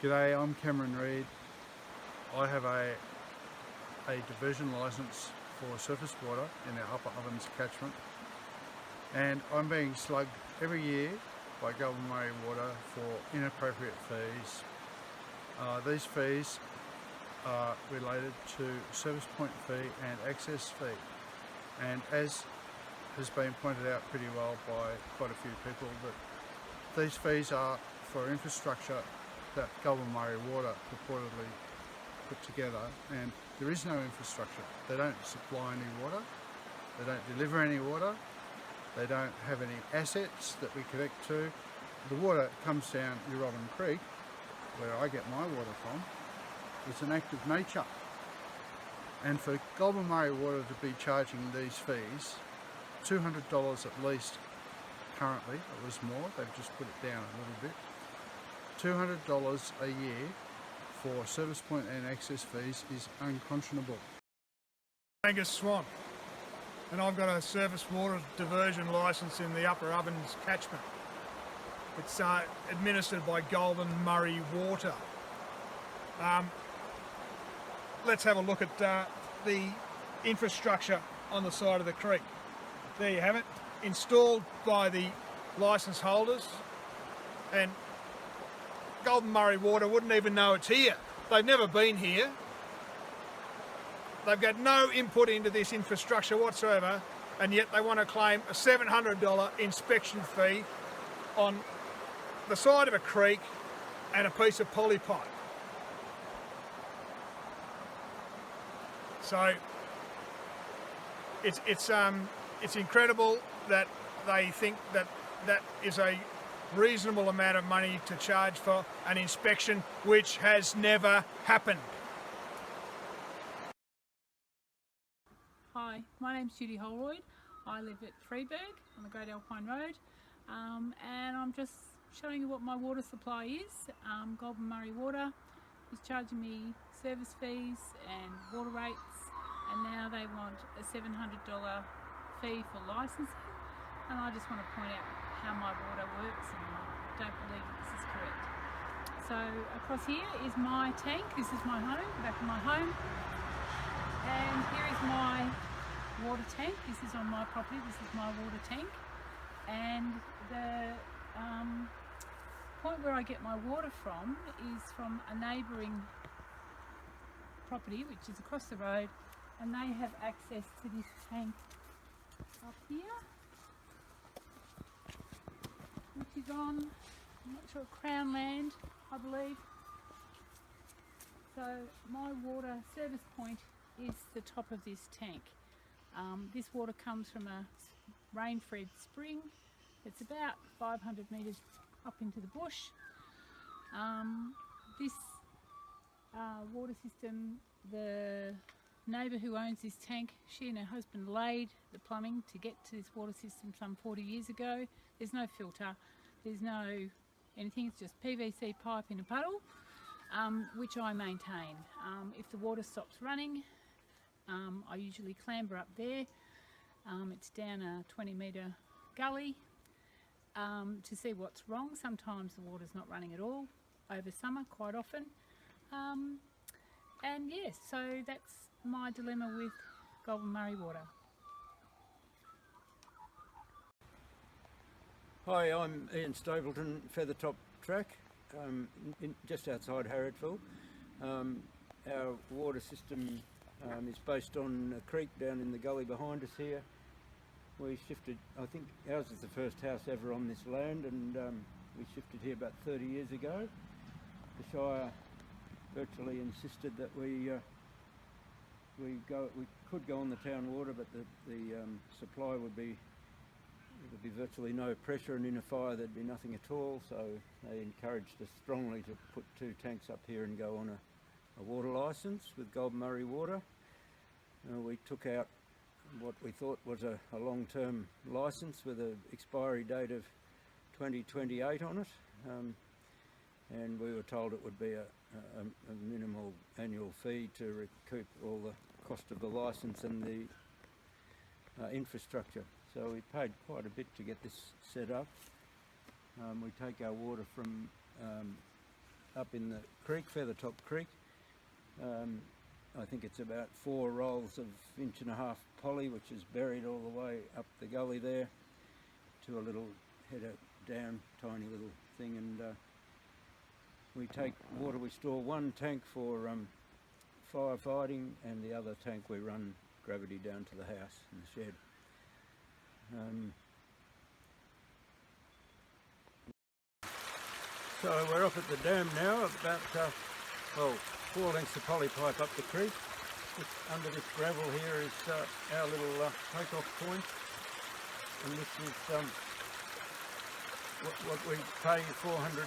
G'day, I'm Cameron Reid. I have a diversion licence for surface water in our Upper Ovens catchment, and I'm being slugged every year by Goulburn-Murray Water for inappropriate fees. These fees are related to service point fee and access fee, and as has been pointed out pretty well by quite a few people, that these fees are for infrastructure that Goulburn-Murray Water purportedly put together, and there is no infrastructure. They don't supply any water, they don't deliver any water, they don't have any assets that we connect to. The water comes down Urobin Creek, where I get my water from. It's an act of nature, and for Goulburn-Murray Water to be charging these fees, $200 at least currently, it was more, they've just put it down a little bit, $200 a year for service point and access fees is unconscionable. Angus Swan, and I've got a surface water diversion licence in the Upper Ovens catchment. It's administered by Goulburn-Murray Water. Let's have a look at the infrastructure on the side of the creek. There you have it, installed by the licence holders, and Goulburn-Murray Water wouldn't even know it's here. They've never been here. They've got no input into this infrastructure whatsoever, and yet they want to claim a $700 inspection fee on the side of a creek and a piece of poly pipe. So it's incredible that they think that that is a reasonable amount of money to charge for an inspection which has never happened. Hi, my name's Judy Holroyd. I live at Freeburg on the Great Alpine Road, and I'm just showing you what my water supply is. Goulburn-Murray Water is charging me service fees and water rates, and now they want a $700 fee for licensing, and I just want to point out how my water works, and I don't believe this is correct. So across here is my tank. This is my home, back of my home, and here is my water tank. This is on my property. This is my water tank, and the point where I get my water from is from a neighbouring property which is across the road, and they have access to this tank up here, which is on, I'm not sure, Crown land, I believe. So my water service point is the top of this tank. This water comes from a rain-fed spring. It's about 500 metres up into the bush. This water system, the neighbour who owns this tank, she and her husband laid the plumbing to get to this water system some 40 years ago. There's no filter, there's no anything, it's just PVC pipe in a puddle, which I maintain. If the water stops running, I usually clamber up there. It's down a 20-metre gully to see what's wrong. Sometimes the water's not running at all over summer, quite often. And yes, so that's my dilemma with Goulburn-Murray Water. Hi, I'm Ian Stapleton, Feathertop Track, just outside Harrodville. Our water system is based on a creek down in the gully behind us here. We shifted, I think ours is the first house ever on this land, and we shifted here about 30 years ago. The Shire virtually insisted that we could go on the town water, but the supply would be virtually no pressure, and in a fire there'd be nothing at all. So they encouraged us strongly to put 2 tanks up here and go on a water licence with Goulburn-Murray Water. We took out what we thought was a long-term licence with an expiry date of 2028 on it, and we were told it would be a minimal annual fee to recoup all the cost of the licence and the infrastructure. So we paid quite a bit to get this set up. We take our water from up in the creek, Feathertop Creek. I think it's about 4 rolls of 1.5 inch poly, which is buried all the way up the gully there to a little header down, tiny little thing, and we take water. We store one tank for firefighting, and the other tank we run gravity down to the house in the shed. So we're up at the dam now, about 4 lengths of poly pipe up the creek. Just under this gravel here is our little take-off point, and this is what we pay $400 a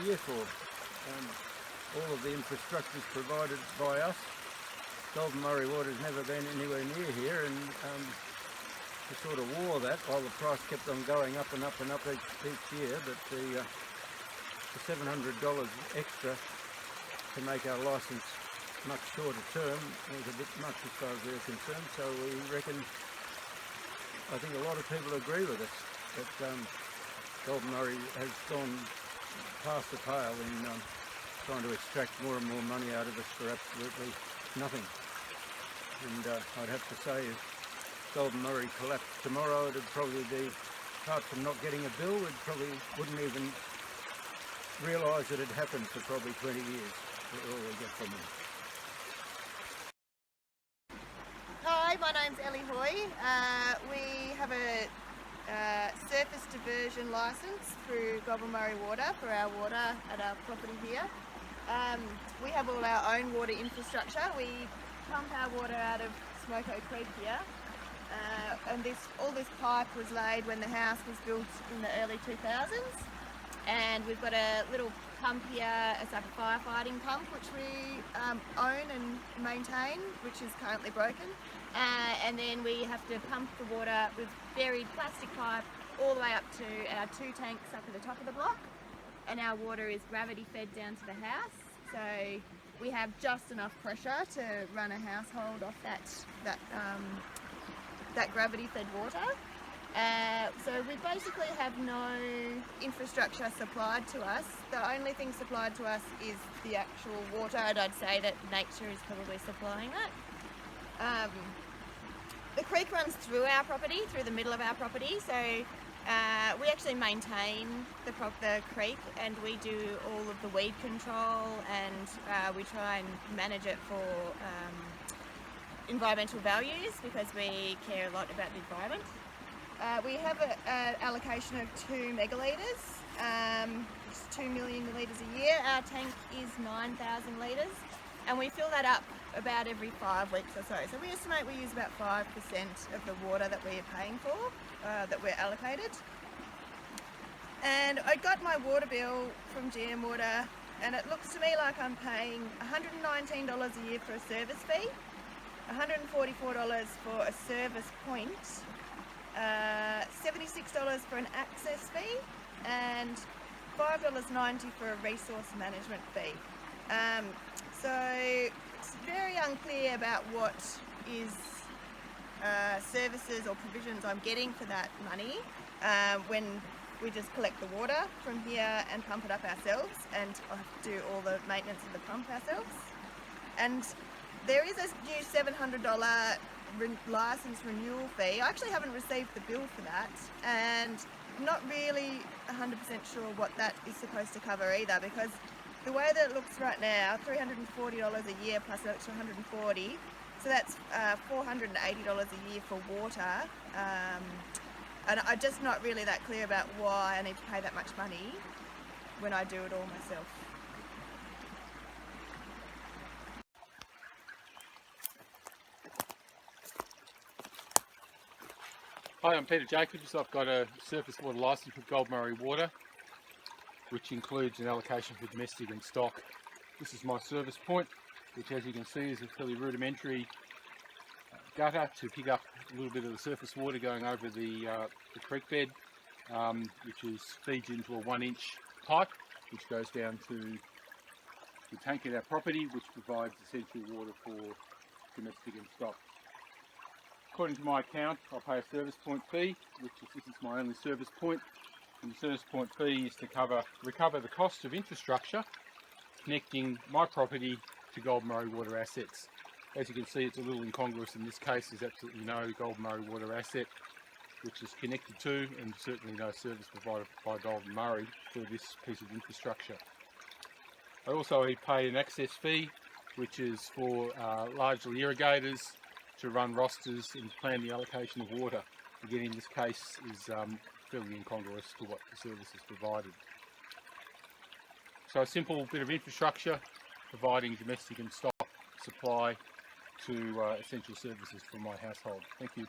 year for. All of the infrastructure is provided by us. Goulburn-Murray Water has never been anywhere near here, and to sort of war that, while the price kept on going up and up and up each year, but the $700 extra to make our licence much shorter term was a bit much as far as we're concerned. So we reckon, I think a lot of people agree with us that Goulburn-Murray has gone past the pale in trying to extract more and more money out of us for absolutely nothing. And I'd have to say, if Goulburn-Murray collapsed tomorrow, it'd probably be, apart from not getting a bill, we probably wouldn't even realise that it happened for probably 20 years. That's all we get from them. Hi, my name's Ellie Hoy. We have a surface diversion licence through Goulburn-Murray Water for our water at our property here. We have all our own water infrastructure. We pump our water out of Smoko Creek here, and all this pipe was laid when the house was built in the early 2000s. And we've got a little pump here. It's like a firefighting pump, which we own and maintain, which is currently broken. And then we have to pump the water with buried plastic pipe all the way up to our 2 tanks up at the top of the block. And our water is gravity fed down to the house. So we have just enough pressure to run a household off that gravity fed water. So we basically have no infrastructure supplied to us. The only thing supplied to us is the actual water, and I'd say that nature is probably supplying that. The creek runs through our property, through the middle of our property, so we actually maintain the creek, and we do all of the weed control, and we try and manage it for environmental values, because we care a lot about the environment. We have an allocation of 2 megalitres, it's 2 million litres a year. Our tank is 9,000 litres, and we fill that up about every 5 weeks or so. So we estimate we use about 5% of the water that we are paying for, that we're allocated. And I got my water bill from GM Water, and it looks to me like I'm paying $119 a year for a service fee, $144 for a service point, $76 for an access fee, and $5.90 for a resource management fee. So it's very unclear about what is services or provisions I'm getting for that money when we just collect the water from here and pump it up ourselves, and I have to do all the maintenance of the pump ourselves. And there is a new $700 license renewal fee. I actually haven't received the bill for that, and I'm not really 100% sure what that is supposed to cover either, because the way that it looks right now, $340 a year plus an extra $140, so that's $480 a year for water, and I'm just not really that clear about why I need to pay that much money when I do it all myself. Hi, I'm Peter Jacobs. I've got a surface water licence with Goulburn-Murray Water, which includes an allocation for domestic and stock. This is my service point, which, as you can see, is a fairly rudimentary gutter to pick up a little bit of the surface water going over the creek bed, which feeds into a 1-inch pipe, which goes down to the tank at our property, which provides essential water for domestic and stock. According to my account, I'll pay a service point fee, which this is my only service point, and the service point fee is to recover the cost of infrastructure connecting my property to Goulburn-Murray Water assets. As you can see, it's a little incongruous in this case. There's absolutely no Goulburn-Murray Water asset which is connected to, and certainly no service provided by Goulburn-Murray for this piece of infrastructure. I also pay an access fee, which is for largely irrigators to run rosters and plan the allocation of water. Again, in this case, is fairly incongruous to what the service is provided. So a simple bit of infrastructure providing domestic and stock supply to essential services for my household. Thank you.